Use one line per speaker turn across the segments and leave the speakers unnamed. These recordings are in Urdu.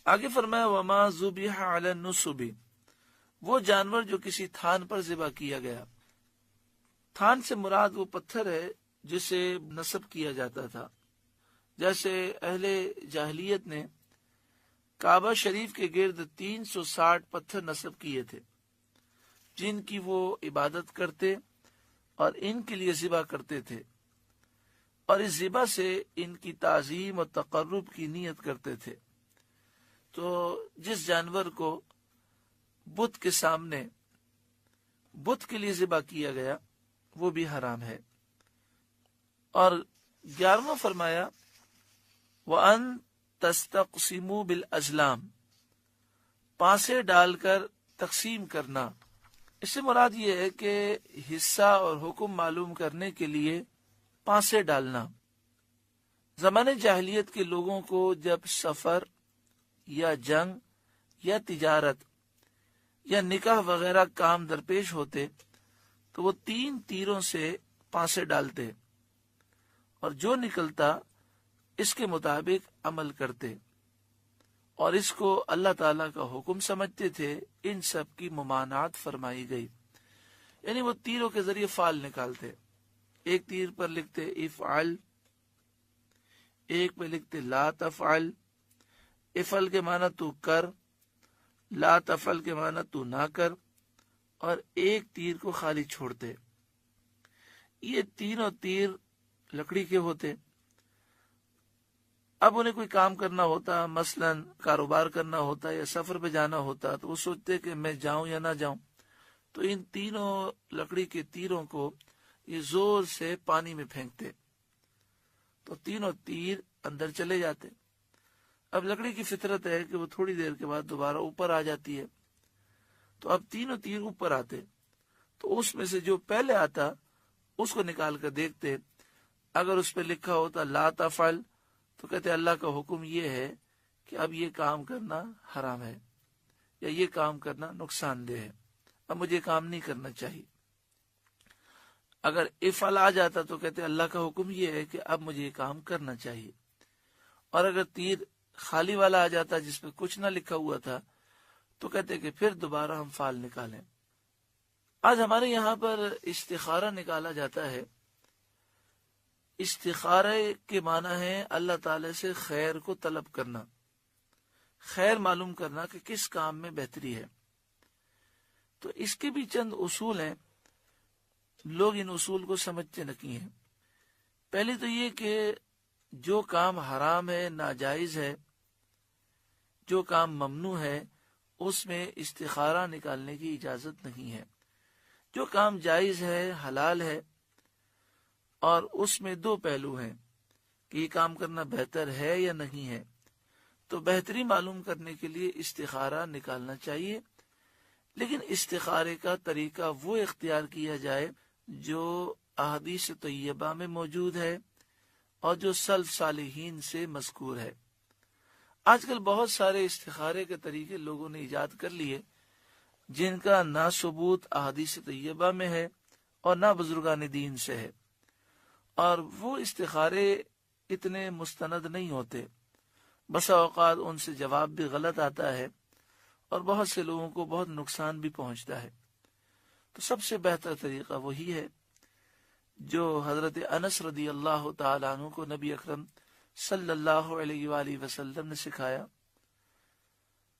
آگے فرمایا وما ذبح علی النصب، وہ جانور جو کسی تھان پر ذبح کیا گیا۔ تھان سے مراد وہ پتھر ہے جسے نصب کیا جاتا تھا، جیسے اہل جاہلیت نے کعبہ شریف کے گرد 360 پتھر نصب کیے تھے جن کی وہ عبادت کرتے اور ان کے لیے ذبح کرتے تھے، اور اس ذبح سے ان کی تعظیم اور تقرب کی نیت کرتے تھے۔ تو جس جانور کو بت کے سامنے بت کے لیے ذبح کیا گیا وہ بھی حرام ہے۔ اور 11واں فرمایا وَأَن تَسْتَقْسِمُوا بِالْأَزْلَامِ، پانسے ڈال کر تقسیم کرنا۔ اس سے مراد یہ ہے کہ حصہ اور حکم معلوم کرنے کے لیے پانسے ڈالنا۔ زمانے جاہلیت کے لوگوں کو جب سفر یا جنگ یا تجارت یا نکاح وغیرہ کام درپیش ہوتے تو وہ 3 تیروں سے پانسے ڈالتے اور جو نکلتا اس کے مطابق عمل کرتے، اور اس کو اللہ تعالیٰ کا حکم سمجھتے تھے۔ ان سب کی ممانعت فرمائی گئی، یعنی وہ تیروں کے ذریعے فعل نکالتے۔ ایک تیر پر لکھتے افعل، ایک پہ لکھتے لا تفعل۔ افعل کے معنی تو کر، لا تفعل کے معنی تو نہ کر، اور ایک تیر کو خالی چھوڑتے۔ یہ تینوں تیر لکڑی کے ہوتے۔ اب انہیں کوئی کام کرنا ہوتا، مثلا کاروبار کرنا ہوتا یا سفر پہ جانا ہوتا، تو وہ سوچتے کہ میں جاؤں یا نہ جاؤں، تو ان تینوں لکڑی کے تیروں کو یہ زور سے پانی میں پھینکتے تو تینوں تیر اندر چلے جاتے۔ اب لکڑی کی فطرت ہے کہ وہ تھوڑی دیر کے بعد دوبارہ اوپر آ جاتی ہے، تو اب تینوں تیر اوپر آتے، تو اس میں سے جو پہلے آتا اس کو نکال کر دیکھتے، اگر اس پہ لکھا ہوتا لا تفعل تو کہتے اللہ کا حکم یہ ہے کہ اب یہ کام کرنا حرام ہے یا یہ کام کرنا نقصان دہ ہے، اب مجھے کام نہیں کرنا چاہیے۔ اگر افعل آ جاتا تو کہتے اللہ کا حکم یہ ہے کہ اب مجھے یہ کام کرنا چاہیے، اور اگر تیر خالی والا آ جاتا جس پہ کچھ نہ لکھا ہوا تھا تو کہتے کہ پھر دوبارہ ہم فعل نکالیں۔ آج ہمارے یہاں پر استخارہ نکالا جاتا ہے۔ استخارے کے معنی ہے اللہ تعالی سے خیر کو طلب کرنا، خیر معلوم کرنا کہ کس کام میں بہتری ہے۔ تو اس کے بھی چند اصول ہیں، لوگ ان اصول کو سمجھتے نہیں ہیں۔ پہلے تو یہ کہ جو کام حرام ہے، ناجائز ہے، جو کام ممنوع ہے، اس میں استخارہ نکالنے کی اجازت نہیں ہے۔ جو کام جائز ہے، حلال ہے، اور اس میں 2 پہلو ہیں کہ یہ کام کرنا بہتر ہے یا نہیں ہے، تو بہتری معلوم کرنے کے لیے استخارہ نکالنا چاہیے، لیکن استخارے کا طریقہ وہ اختیار کیا جائے جو احادیث طیبہ میں موجود ہے اور جو سلف صالحین سے مذکور ہے۔ آج کل بہت سارے استخارے کے طریقے لوگوں نے ایجاد کر لیے جن کا نہ ثبوت احادیث طیبہ میں ہے اور نہ بزرگان دین سے ہے، اور وہ استخارے اتنے مستند نہیں ہوتے، بسا اوقات ان سے جواب بھی غلط آتا ہے اور بہت سے لوگوں کو بہت نقصان بھی پہنچتا ہے۔ تو سب سے بہتر طریقہ وہی ہے جو حضرت انس رضی اللہ تعالیٰ عنہ کو نبی اکرم صلی اللہ علیہ وآلہ وسلم نے سکھایا۔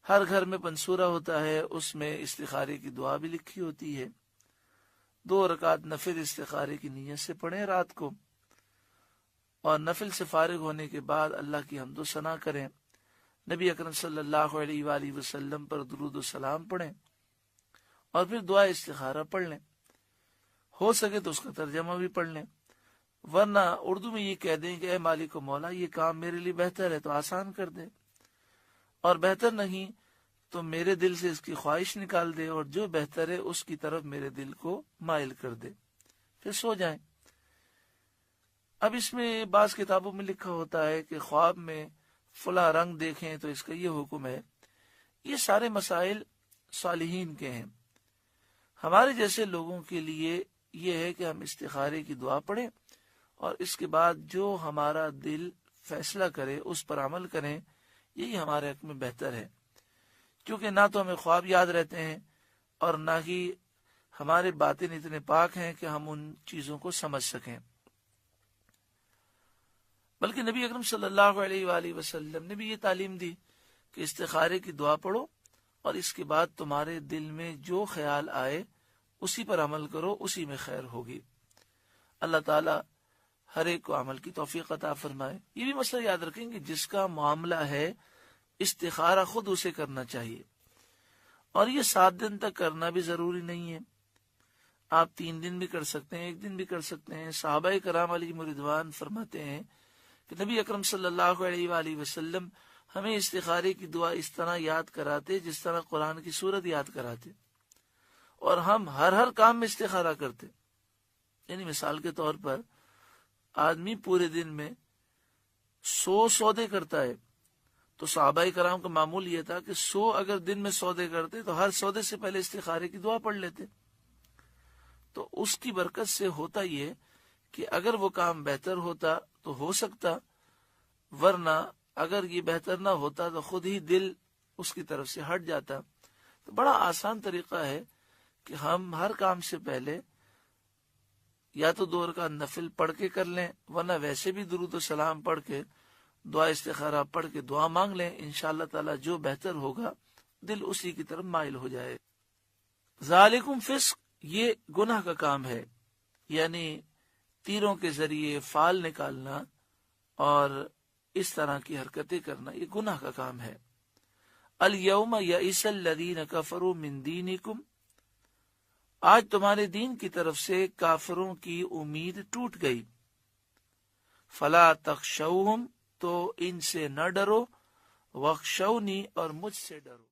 ہر گھر میں پنسورہ ہوتا ہے، اس میں استخارے کی دعا بھی لکھی ہوتی ہے۔ 2 رکعت نفل استخارے کی نیت سے پڑھیں رات کو، اور نفل سے فارغ ہونے کے بعد اللہ کی حمد و ثنا کریں، نبی اکرم صلی اللہ علیہ وآلہ وسلم پر درود و سلام پڑھیں، اور پھر دعا استخارہ پڑھ لیں۔ ہو سکے تو اس کا ترجمہ بھی پڑھ لیں، ورنہ اردو میں یہ کہہ دیں کہ اے مالک و مولا یہ کام میرے لیے بہتر ہے تو آسان کر دے، اور بہتر نہیں تو میرے دل سے اس کی خواہش نکال دے، اور جو بہتر ہے اس کی طرف میرے دل کو مائل کر دے، پھر سو جائیں۔ اب اس میں بعض کتابوں میں لکھا ہوتا ہے کہ خواب میں فلاں رنگ دیکھیں تو اس کا یہ حکم ہے۔ یہ سارے مسائل صالحین کے ہیں، ہمارے جیسے لوگوں کے لیے یہ ہے کہ ہم استخارے کی دعا پڑھیں اور اس کے بعد جو ہمارا دل فیصلہ کرے اس پر عمل کریں، یہی ہمارے حق میں بہتر ہے، کیونکہ نہ تو ہمیں خواب یاد رہتے ہیں اور نہ ہی ہمارے باطن اتنے پاک ہیں کہ ہم ان چیزوں کو سمجھ سکیں۔ بلکہ نبی اکرم صلی اللہ علیہ وآلہ وسلم نے بھی یہ تعلیم دی کہ استخارے کی دعا پڑھو اور اس کے بعد تمہارے دل میں جو خیال آئے اسی پر عمل کرو، اسی میں خیر ہوگی۔ اللہ تعالی ہر ایک کو عمل کی توفیق عطا فرمائے۔ یہ بھی مسئلہ یاد رکھیں کہ جس کا معاملہ ہے استخارہ خود اسے کرنا چاہیے، اور یہ 7 دن تک کرنا بھی ضروری نہیں ہے، آپ 3 دن بھی کر سکتے ہیں، 1 دن بھی کر سکتے ہیں۔ صحابہ کرام علیہم رضوان فرماتے ہیں کہ نبی اکرم صلی اللہ علیہ وآلہ وسلم ہمیں استخارے کی دعا اس طرح یاد کراتے جس طرح قرآن کی سورت یاد کراتے، اور ہم ہر کام میں استخارہ کرتے۔ یعنی مثال کے طور پر آدمی پورے دن میں 100 سودے کرتا ہے، تو صحابہ کرام کا معمول یہ تھا کہ 100 اگر دن میں سودے کرتے تو ہر سودے سے پہلے استخارے کی دعا پڑھ لیتے۔ تو اس کی برکت سے ہوتا یہ کہ اگر وہ کام بہتر ہوتا تو ہو سکتا، ورنہ اگر یہ بہتر نہ ہوتا تو خود ہی دل اس کی طرف سے ہٹ جاتا۔ تو بڑا آسان طریقہ ہے کہ ہم ہر کام سے پہلے یا تو 2 رکعت نفل پڑھ کے کر لیں، ورنہ ویسے بھی درود و سلام پڑھ کے دعا استخارہ پڑھ کے دعا مانگ لیں، انشاءاللہ تعالی جو بہتر ہوگا دل اسی کی طرف مائل ہو جائے۔ ذالکم فسق، یہ گناہ کا کام ہے، یعنی تیروں کے ذریعے فال نکالنا اور اس طرح کی حرکتیں کرنا یہ گناہ کا کام ہے۔ الیوم یئس الذین کفروا من دینکم، آج تمہارے دین کی طرف سے کافروں کی امید ٹوٹ گئی۔ فلا تخشوہم، تو ان سے نہ ڈرو، واخشونی، اور مجھ سے ڈرو۔